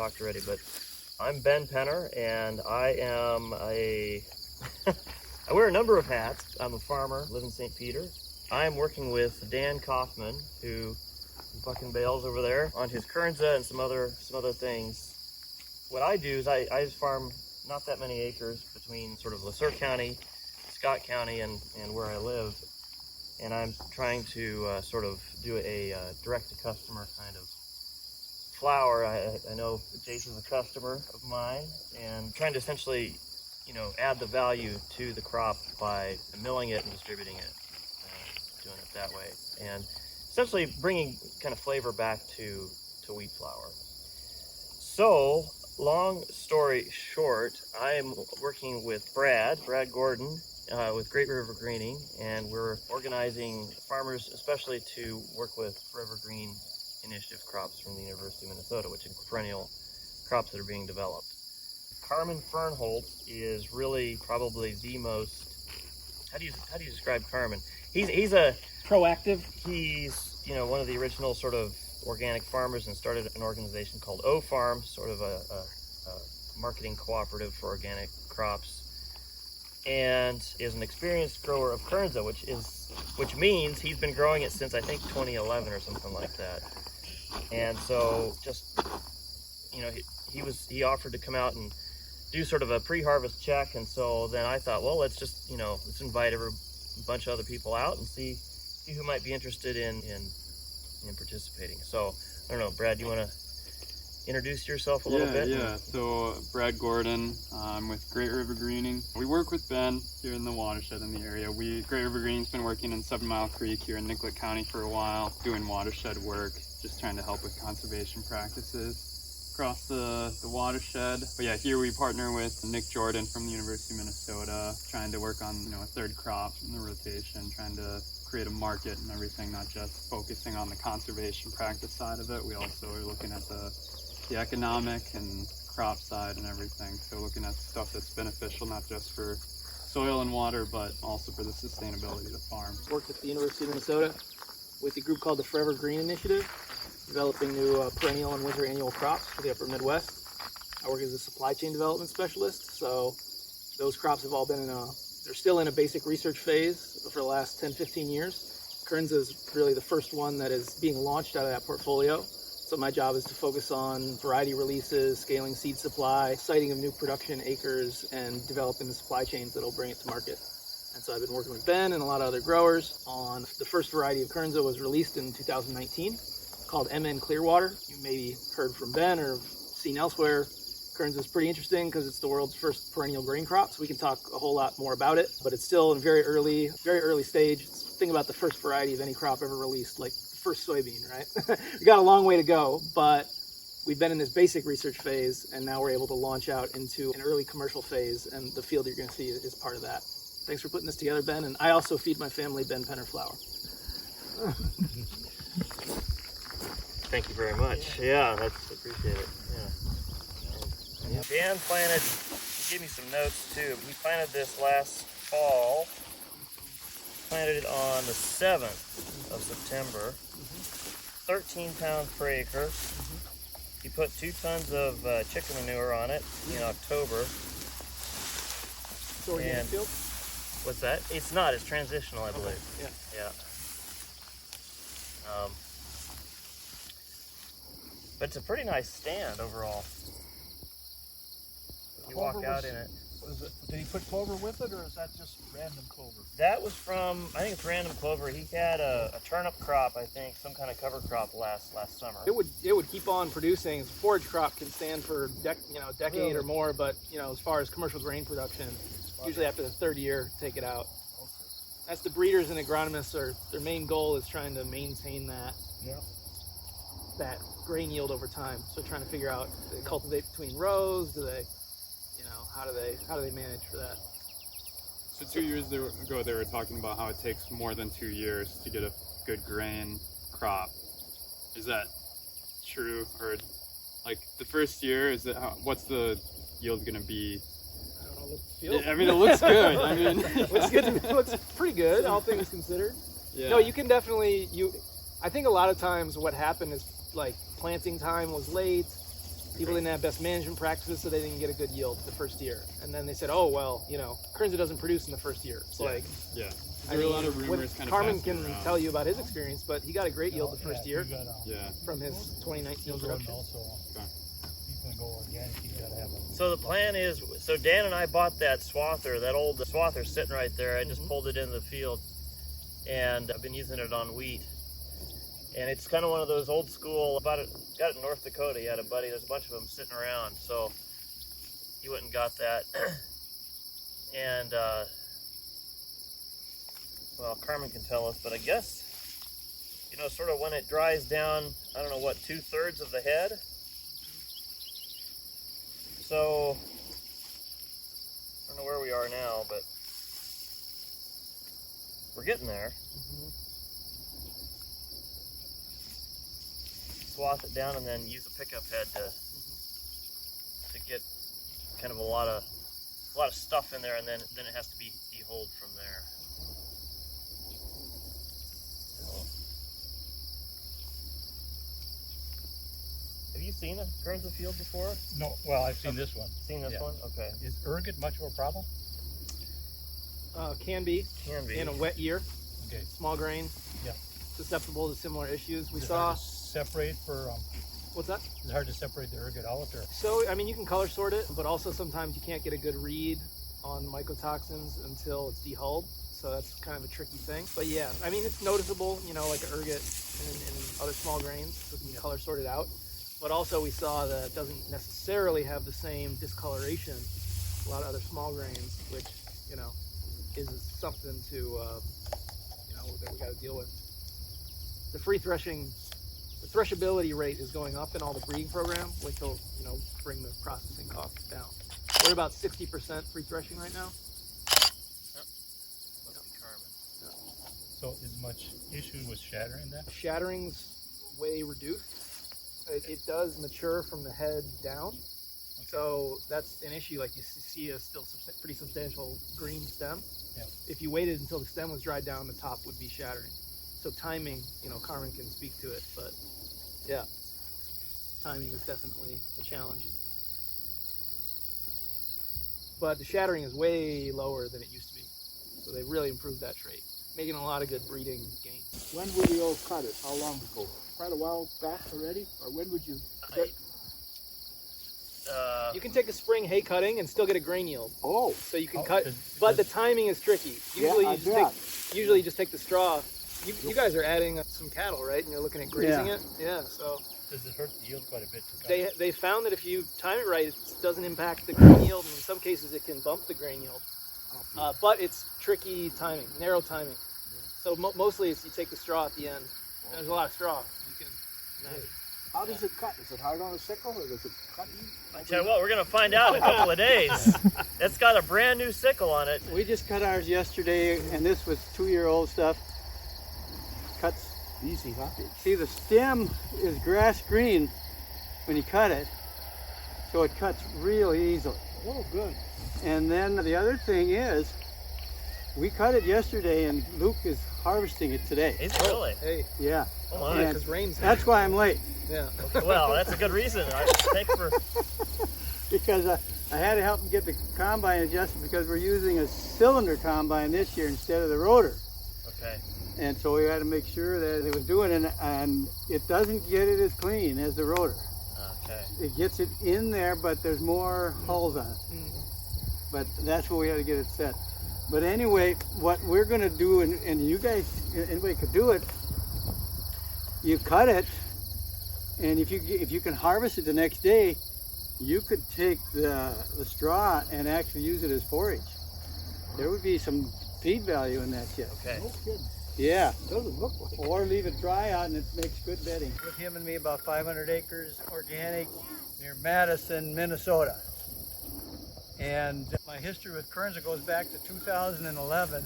talked already, but I'm Ben Penner, and I am I wear a number of hats. I'm a farmer, live in St. Peter. I'm working with Dan Kaufman, who bucking bales over there on his Kernza and some other things. What I do is I just farm not that many acres between sort of LeSueur County, Scott County, and where I live. And I'm trying to sort of do a direct-to-customer kind of flower. I know Jason's a customer of mine, and trying to essentially, add the value to the crop by milling it and distributing it, doing it that way, and essentially bringing kind of flavor back to wheat flour. So, long story short, I'm working with Brad Gordon, with Great River Greening, and we're organizing farmers especially to work with Forever Green Initiative crops from the University of Minnesota, which include perennial crops that are being developed. Carmen Fernholz is really probably the most, how do you describe Carmen? He's a proactive. He's one of the original sort of organic farmers and started an organization called O Farm, sort of a marketing cooperative for organic crops, and is an experienced grower of Kernza, which means he's been growing it since I think 2011 or something like that. And so just he offered to come out and do sort of a pre-harvest check, and so then I thought, well, let's just let's invite a bunch of other people out and see who might be interested in participating. So I don't know, Brad, do you want to introduce yourself a little bit? Yeah. So Brad Gordon, I'm with Great River Greening. We work with Ben here in the watershed in the area. Great River Greening's been working in 7 Mile Creek here in Nicollet County for a while, doing watershed work, just trying to help with conservation practices across the watershed. But yeah, here we partner with Nick Jordan from the University of Minnesota, trying to work on a third crop in the rotation, trying to create a market and everything, not just focusing on the conservation practice side of it. We also are looking at the economic and crop side and everything. So looking at stuff that's beneficial, not just for soil and water, but also for the sustainability of the farm. Worked at the University of Minnesota with a group called the Forever Green Initiative, developing new perennial and winter annual crops for the upper Midwest. I work as a supply chain development specialist, so those crops have all been they're still in a basic research phase for the last 10-15 years. Kernza is really the first one that is being launched out of that portfolio. So my job is to focus on variety releases, scaling seed supply, siting of new production acres, and developing the supply chains that'll bring it to market. And so I've been working with Ben and a lot of other growers on the first variety of Kernza was released in 2019, called MN Clearwater. You maybe heard from Ben or seen elsewhere. Kernza is pretty interesting because it's the world's first perennial grain crop, so we can talk a whole lot more about it, but it's still in very early stage. Think about the first variety of any crop ever released, like the first soybean, right? We got a long way to go, but we've been in this basic research phase, and now we're able to launch out into an early commercial phase, and the field you're going to see is part of that. Thanks for putting this together, Ben, and I also feed my family Ben Penner flour. Thank you very much. Yeah, that's appreciate it. Yeah. Dan planted, he gave me some notes too. He planted this last fall. Planted it on the 7th of September. 13 pounds per acre. He put 2 tons of chicken manure on it in October. So organic field? What's that? It's not. It's transitional, I believe. Okay. Yeah. But it's a pretty nice stand overall. If you walk out in it. Did he put clover with it, or is that just random clover? That was from, I think it's random clover. He had a turnip crop, I think, some kind of cover crop last summer. It would keep on producing. Forage crop can stand for a decade or more, but as far as commercial grain production, usually after the third year, take it out. Okay. That's the breeders and agronomists their main goal is trying to maintain that grain yield over time. So trying to figure out, do they cultivate between rows? Do they, how do they manage for that? So 2 years ago, they were talking about how it takes more than 2 years to get a good grain crop. Is that true? Or like the first year, what's the yield going to be? I don't know, look at the field. I mean, it looks good. I mean, it looks pretty good, all things considered. Yeah. No, you can definitely, I think a lot of times what happened is like planting time was late, People didn't have best management practices, so they didn't get a good yield the first year. And then they said, oh, well, you know, Kernza doesn't produce in the first year. It's like, Yeah. I There were mean, a lot of rumors kind of Carmen passing can around. tell you about his experience, but he got a great yield the first year Yeah. from his 2019 production. Also, Okay. he's gonna go organic. He's gotta have a. So the plan is, so Dan and I bought that swather, that old swather sitting right there. I just pulled it into the field, and I've been using it on wheat. And it's kind of one of those old school, got it in North Dakota. He had a buddy, there's a bunch of them sitting around. So he went and got that. And, well, Carmen can tell us, but I guess, you know, sort of when it dries down, I don't know what, 2/3 of the head. So, I don't know where we are now, but we're getting there. Swath it down and then use a pickup head to get kind of a lot of stuff in there, and then it has to be de-holed from there. Have you seen a Kernza field before? No, well, I've seen this one. Seen this Yeah. one? Okay. Is ergot much of a problem? Can be Can be. in a wet year, Okay. small grain, Yeah. susceptible to similar issues. We Is it saw, hard to separate for. what's that? It's hard to separate the ergot out, or So, I mean, you can color sort it, but also sometimes you can't get a good read on mycotoxins until it's dehulled. So that's kind of a tricky thing. But yeah, I mean, it's noticeable, you know, like an ergot and other small grains, so we can color sort it out. But also we saw that it doesn't necessarily have the same discoloration as a lot of other small grains, which, you know, is something to, you know, that we got to deal with. The free threshing, the threshability rate is going up in all the breeding program, which will, you know, bring the processing costs down. We're about 60% free threshing right now. Must be Carmen. so is much issue with shattering that? Shattering's way reduced. It does mature from the head down, so that's an issue. Like you see a still pretty substantial green stem. Yeah. If you waited until the stem was dried down, the top would be shattering. So timing, you know, Carmen can speak to it, but yeah, timing is definitely a challenge. But the shattering is way lower than it used to be, so they really improved that trait, making a lot of good breeding gains. When would you all cut it? How long ago? Quite a while back already? Or when would you? You can take a spring hay cutting and still get a grain yield. Oh, So you can Oh, cut, but the timing is tricky. Yeah, Usually I you bet. usually you just take the straw. You guys are adding some cattle, right? And you're looking at grazing it. Yeah. So Does it hurt the yield quite a bit to cut? they found that if you time it right, it doesn't impact the grain yield, and in some cases it can bump the grain yield. But it's tricky timing, narrow timing. So mostly it's you take the straw at the end. There's a lot of straw. You can manage. how does it cut? Is it hard on a sickle or does it cut you? I tell you what, we're gonna find out in a couple of days. It's got a brand new sickle on it. We just cut ours yesterday, and this was 2-year-old stuff. Cuts. Easy, huh? See, the stem is grass green when you cut it, so it cuts real easily. Oh, good. And then the other thing is, we cut it yesterday, and Luke is harvesting it today. Is it really? Hey, Yeah, Oh my. Yeah. because rain's that's why I'm late, yeah. Well, that's a good reason. Thanks for. because I had to help him get the combine adjusted because we're using a cylinder combine this year instead of the rotor. Okay. And so we had to make sure that it was doing it, and it doesn't get it as clean as the rotor. Okay. It gets it in there, but there's more hulls on it. But that's where we had to get it set. But anyway, what we're going to do, and you guys, anybody could do it, you cut it, and if you can harvest it the next day, you could take the straw and actually use it as forage. There would be some feed value in that shit. Okay. No kidding. Yeah. Doesn't look like it. Or leave it dry out and it makes good bedding. With him and me, about 500 acres, organic, near Madison, Minnesota. And my history with Kernza goes back to 2011,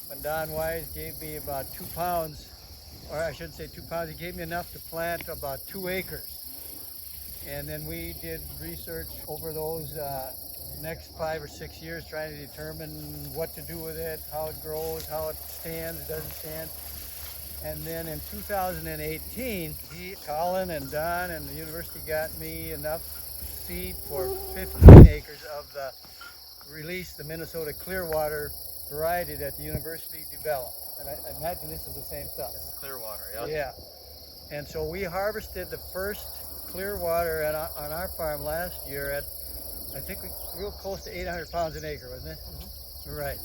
when Don Wise gave me about 2 pounds, or I shouldn't say 2 pounds, he gave me enough to plant about 2 acres. And then we did research over those next 5 or 6 years, trying to determine what to do with it, how it grows, how it stands, doesn't stand. And then in 2018, Colin and Don and the university got me enough seed for 15 acres of the the Minnesota Clearwater variety that the university developed. And I imagine this is the same stuff. This is Clearwater, yeah. Yeah. And so we harvested the first Clearwater on our farm last year at, I think, real close to 800 pounds an acre, wasn't it? Mm-hmm. Right.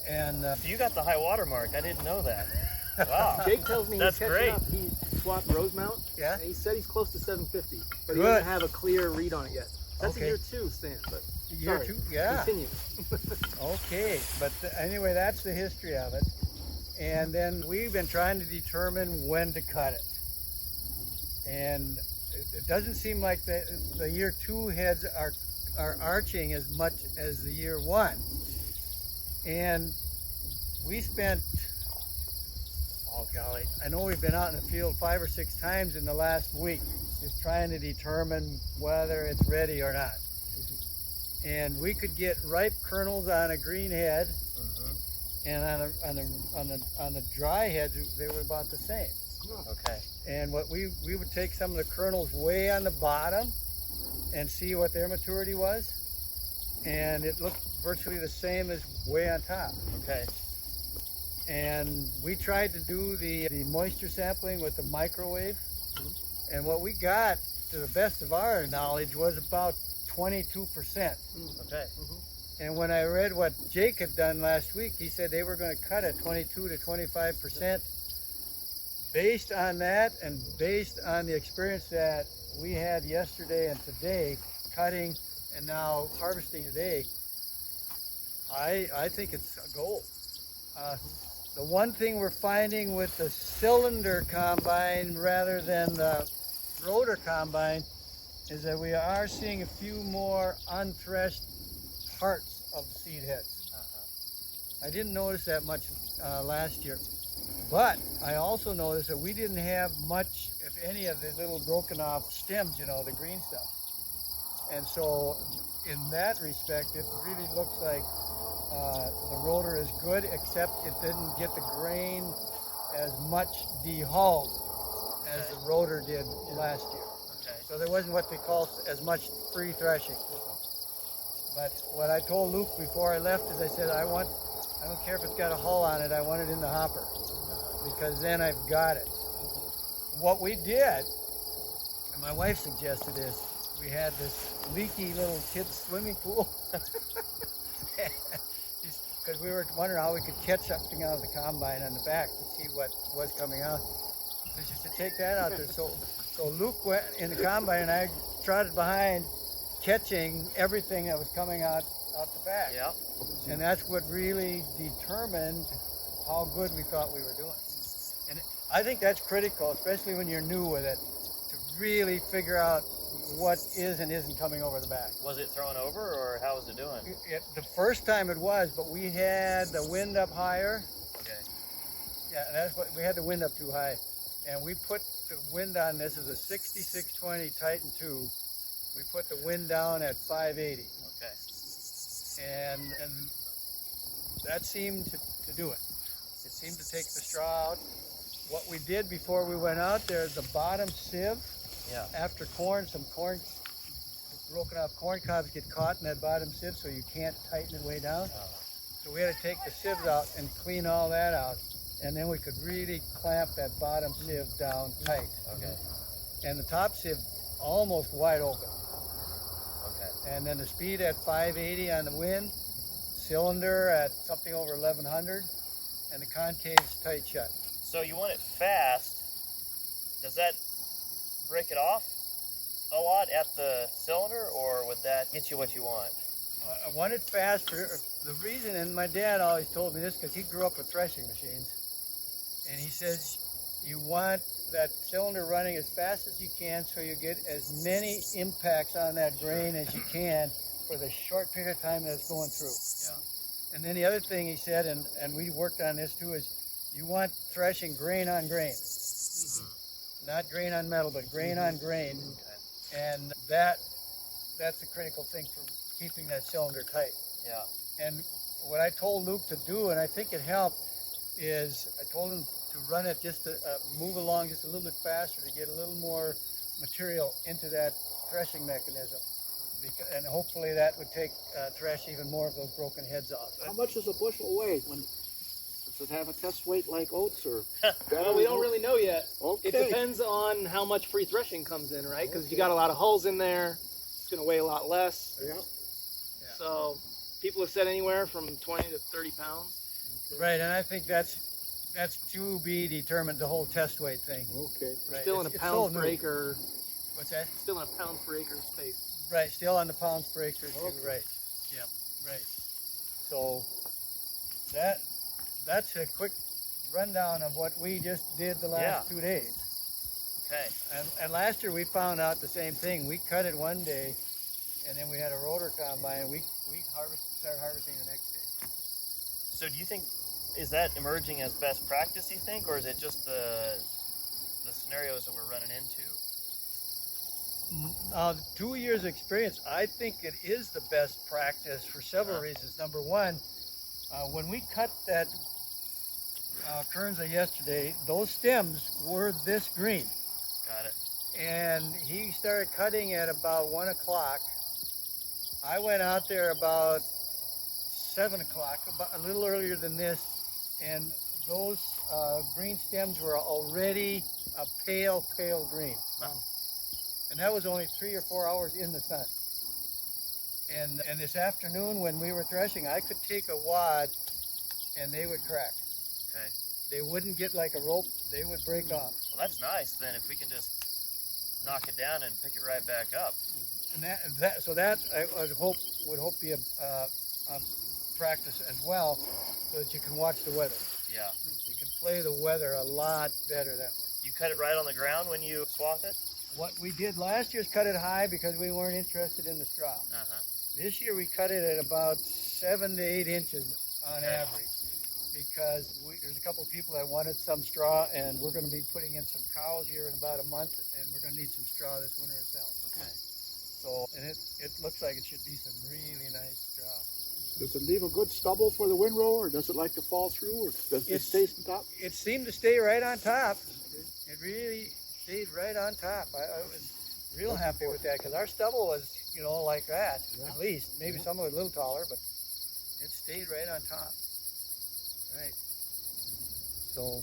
And So you got the high water mark. I didn't know that. Wow. Jake tells me That's he's catching great. up. He swapped Rosemount. Yeah? And he said he's close to 750, but he Good. doesn't have a clear read on it yet. That's Okay. a year 2 stand, but year sorry. 2, yeah. Continue. Okay, but anyway, that's the history of it. And then we've been trying to determine when to cut it. And it doesn't seem like the year 2 heads are arching as much as the year 1. And we spent, oh golly, I know we've been out in the field 5 or 6 times in the last week, just trying to determine whether it's ready or not. And we could get ripe kernels on a green head, and on the dry heads they were about the same. Okay. And what we would take some of the kernels way on the bottom and see what their maturity was, and it looked virtually the same as way on top. Okay. And we tried to do the moisture sampling with the microwave, and what we got, to the best of our knowledge, was about 22%. Okay. And when I read what Jake had done last week, he said they were going to cut at 22 to 25%. Based on that, and based on the experience that we had yesterday and today, cutting and now harvesting today, I think it's a goal. The one thing we're finding with the cylinder combine rather than the rotor combine is that we are seeing a few more unthreshed parts of the seed heads. I didn't notice that much last year, but I also noticed that we didn't have much, if any, of the little broken off stems, you know, the green stuff. And so in that respect, it really looks like the rotor is good, except it didn't get the grain as much dehulled as the rotor did last year. Okay. So there wasn't what they call as much free threshing. But what I told Luke before I left is I said, I don't care if it's got a hull on it, I want it in the hopper, because then I've got it. What we did, and my wife suggested this, we had this leaky little kid's swimming pool, because we were wondering how we could catch something out of the combine on the back to see what was coming out. So she said, take that out there. So Luke went in the combine and I trotted behind, catching everything that was coming out the back. Yeah. And that's what really determined how good we thought we were doing. And I think that's critical, especially when you're new with it, to really figure out what is and isn't coming over the back. Was it thrown over, or how was it doing? The first time it was, but we had the wind up higher. Okay. Yeah, that's what we had the wind up too high, and we put the wind on. This is a 6620 Titan 2. We put the wind down at 580. Okay. And that seemed to do it. It seemed to take the straw out. What we did before we went out there, the bottom sieve, after corn, some corn, broken off corn cobs get caught in that bottom sieve, so you can't tighten it way down. So we had to take the sieves out and clean all that out, and then we could really clamp that bottom sieve down tight. Okay. And the top sieve almost wide open. Okay. And then the speed at 580 on the wind, cylinder at something over 1100, and the concave's tight shut. So you want it fast. Does that break it off a lot at the cylinder, or would that get you what you want? I want it fast for the reason, and my dad always told me this because he grew up with threshing machines, and he says you want that cylinder running as fast as you can so you get as many impacts on that grain as you can for the short period of time that it's going through. Yeah. And then the other thing he said, and we worked on this too, is you want threshing grain on grain. Not grain on metal, but grain on grain. Okay. And that's the critical thing for keeping that cylinder tight. Yeah. And what I told Luke to do, and I think it helped, is I told him to run it just to move along just a little bit faster to get a little more material into that threshing mechanism. And hopefully that would thresh even more of those broken heads off. How much does a bushel weigh? Does it have a test weight like oats or? Well, we don't really know yet. Okay. It depends on how much free threshing comes in, right? Because you got a lot of hulls in there. It's going to weigh a lot less. Yeah. So people have said anywhere from 20 to 30 pounds. Right, and I think that's to be determined, the whole test weight thing. Okay. Right. Still in a It's pounds so per new. acre. What's that? Still in a pounds per acre space. Right, still on the pounds per acre too, Okay. right. Yep, right. So that's a quick rundown of what we just did the last 2 days. Okay. And last year we found out the same thing. We cut it one day, and then we had a rotor combine, and we started harvesting the next day. So do you think, is that emerging as best practice, you think, or is it just the scenarios that we're running into? 2 years experience, I think it is the best practice for several reasons. Number one, when we cut that Kernza yesterday, those stems were this green. Got it. And he started cutting at about 1 o'clock. I went out there about 7 o'clock, a little earlier than this, and those green stems were already a pale green. Wow. And that was only 3 or 4 hours in the sun. And this afternoon when we were threshing, I could take a wad and they would crack. Okay. They wouldn't get like a rope, they would break off. Well, that's nice then, if we can just knock it down and pick it right back up. And that I would hope be a practice as well, so that you can watch the weather. Yeah. You can play the weather a lot better that way. You cut it right on the ground when you swath it? What we did last year is cut it high because we weren't interested in the straw. Uh-huh. This year we cut it at about 7 to 8 inches on average, because there's a couple of people that wanted some straw, and we're going to be putting in some cows here in about a month, and we're going to need some straw this winter ourselves. Okay. So, and it looks like it should be some really nice straw. Does it leave a good stubble for the windrow, or does it like to fall through, or does it stay on top? It seemed to stay right on top. It really stayed right on top. I was real happy with that, because our stubble was, like that, at least. Maybe some of it a little taller, but it stayed right on top. Right. So,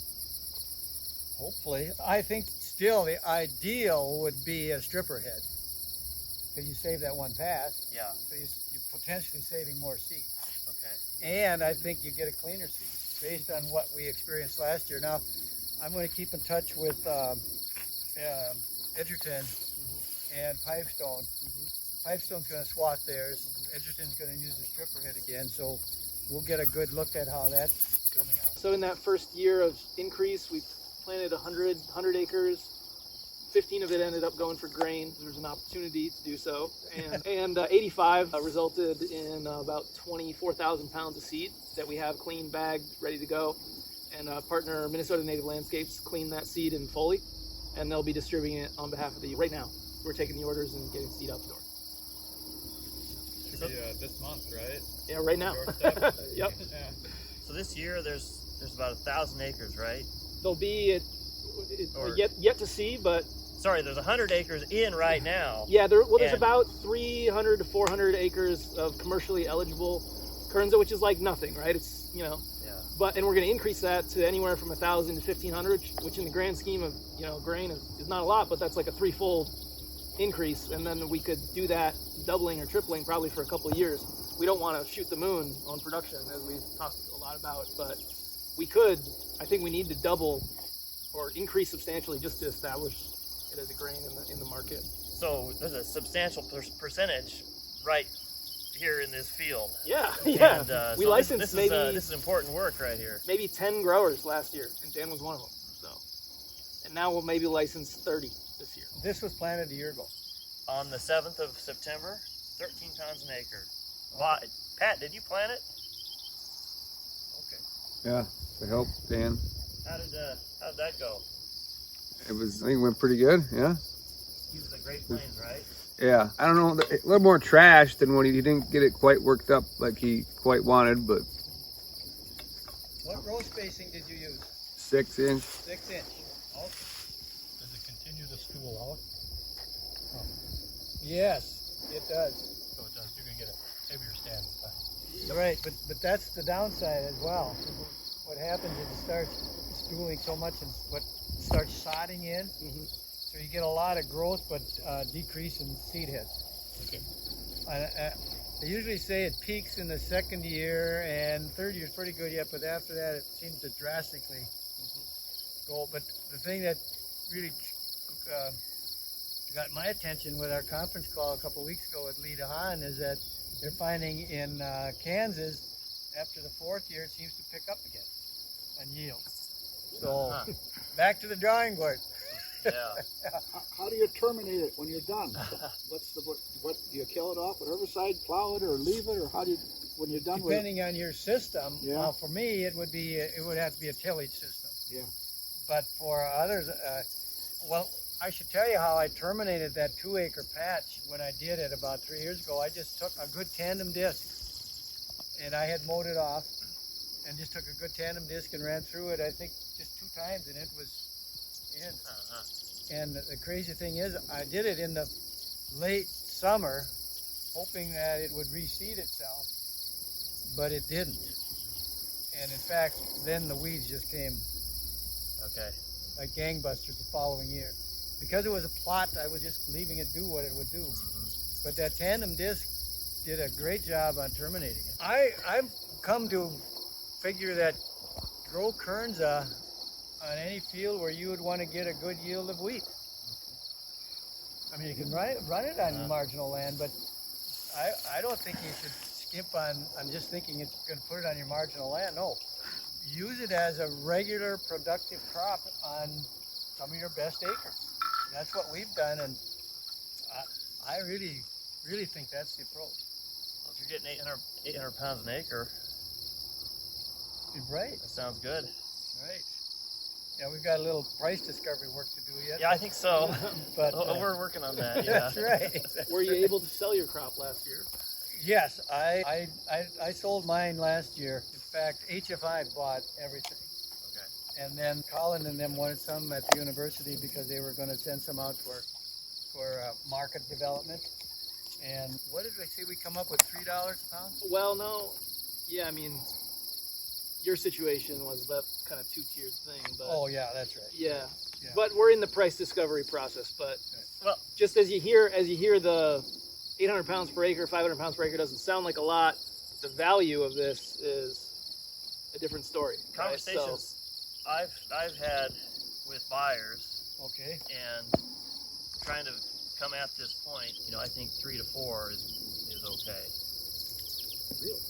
hopefully, I think still the ideal would be a stripper head, because you save that one pass. Yeah. So you're potentially saving more seed. Okay. And I think you get a cleaner seed based on what we experienced last year. Now, I'm going to keep in touch with Edgerton and Pipestone. Pipestone's going to swath theirs. Edgerton's going to use the stripper head again, so we'll get a good look at how that's coming out. So in that first year of increase, we planted 100 acres. 15 of it ended up going for grain. There was an opportunity to do so. And 85 resulted in about 24,000 pounds of seed that we have clean, bagged, ready to go. And partner Minnesota Native Landscapes cleaned that seed in Foley, and they'll be distributing it on behalf of right now. We're taking the orders and getting seed out the door. Should be this month, right? Yeah, right now. Doorstep. Yep. Yeah. So this year there's about 1,000 acres, right? There'll be Or- yet to see, but Sorry, there's 100 acres in right now. yeah, there's And- about 300 to 400 acres of commercially eligible Kernza, which is like nothing, right? It's Yeah. and we're going to increase that to anywhere from 1,000 to 1,500, which in the grand scheme of grain is not a lot, but that's like a threefold increase, and then we could do that doubling or tripling probably for a couple of years. We don't want to shoot the moon on production, as we've talked a lot about, but we could. I think we need to double or increase substantially just to establish it as a grain in the market. So there's a substantial percentage right here in this field. Yeah, yeah. And, we so licensed this maybe this is important work right here. maybe 10 growers last year, and Dan was one of them. So, and now we'll maybe license 30 this year. This was planted a year ago. On the 7th of September, 13 pounds an acre. Wow. Pat, did you plant it? Okay. Yeah, to help Dan. How'd that go? I think it went pretty good, yeah. Using the Great Plains, right? Yeah, I don't know, a little more trash than when he didn't get it quite worked up like he quite wanted, but What row spacing did you use? 6 inch. 6 inch. Okay. Does it continue to stool out? Yes, it does. So it does, you're gonna get a heavier stand with that. Right, but that's the downside as well. What happens is it starts stooling so much and what starts sodding in. So you get a lot of growth, but decrease in seed heads. Okay. They usually say it peaks in the second year, and third year is pretty good yet, but after that it seems to drastically go. But the thing that really got my attention with our conference call a couple weeks ago with Lee DeHaan is that they're finding in Kansas, after the fourth year, it seems to pick up again on yield. So back to the drawing board. Yeah. How do you terminate it when you're done? What do you kill it off with herbicide, plow it, or leave it, or how do you when you're done Depending on your system. Yeah. For me, it would have to be a tillage system. Yeah. But for others, well, I should tell you how I terminated that 2-acre patch when I did it about 3 years ago. I just took a good tandem disc, and I had mowed it off, and just took a good tandem disc and ran through it. I think just 2 times, and it was in. And the crazy thing is, I did it in the late summer, hoping that it would reseed itself, but it didn't. And in fact, then the weeds just came Okay. like gangbusters the following year. Because it was a plot, I was just leaving it do what it would do. But that tandem disc did a great job on terminating it. I've come to figure that grow Kernza on any field where you would want to get a good yield of wheat. I mean, you can run it on marginal land, but I don't think you should skimp on just thinking it's going to put it on your marginal land. No. Use it as a regular productive crop on some of your best acres. That's what we've done, and I really, really think that's the approach. Well, if you're getting 800 pounds an acre, Right, that sounds good. right. Yeah, we've got a little price discovery work to do yet. Yeah, I think so. But We're working on that. Yeah. that's right. Were you able to sell your crop last year? Yes, I sold mine last year. In fact, HFI bought everything. Okay. And then Colin and them wanted some at the university because they were going to send some out for market development. And what did they say we come up with, $3 a pound? Well, no. Yeah, I mean, your situation was that kind of 2-tiered thing, but Oh yeah, that's right. yeah. Yeah. But we're in the price discovery process. But Well, just as you hear the 800 pounds per acre, 500 pounds per acre doesn't sound like a lot. The value of this is a different story. right? So- conversations I've had with buyers Okay. and trying to come at this point, I think 3 to 4 is okay.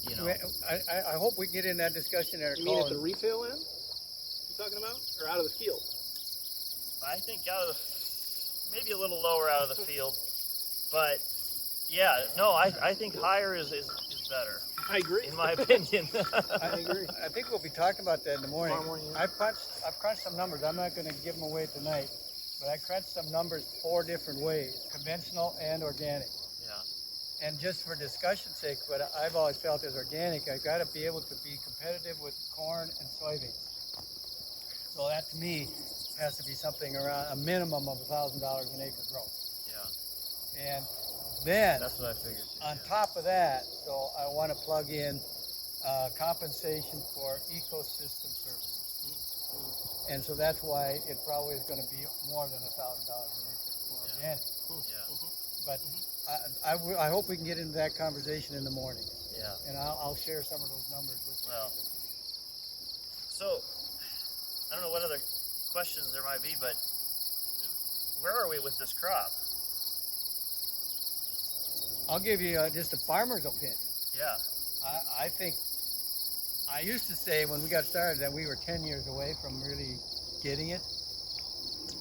Really? I hope we get in that discussion there. You mean at the retail end? You talking about, or out of the field? I think maybe a little lower out of the field, but yeah, no, I think higher is better, I agree. in my opinion. I agree. I think we'll be talking about that in the morning. Tomorrow morning, yeah. I've crunched some numbers. I'm not going to give them away tonight, but I crunched some numbers 4 different ways: conventional and organic. Yeah. And just for discussion's sake, what I've always felt is organic, I've got to be able to be competitive with corn and soybeans. So that to me has to be something around a minimum of $1,000 an acre growth. Yeah. And then That's what I figured. too, on yeah. top of that, so I want to plug in compensation for ecosystem services. And so that's why it probably is going to be more than $1,000 an acre for organic. Yeah. But I hope we can get into that conversation in the morning, Yeah. and I'll share some of those numbers with you. Well, so I don't know what other questions there might be, but where are we with this crop? I'll give you just a farmer's opinion. Yeah. I think, I used to say when we got started that we were 10 years away from really getting it.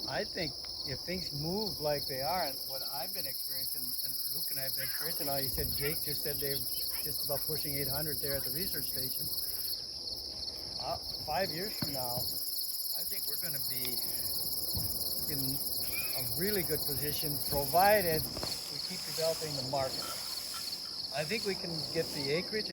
I think if things move like they are, and what I've been experiencing, and Luke and I have been experiencing, you said Jake just said they're just about pushing 800 there at the research station. 5 years from now, I think we're going to be in a really good position, provided we keep developing the market. I think we can get the acreage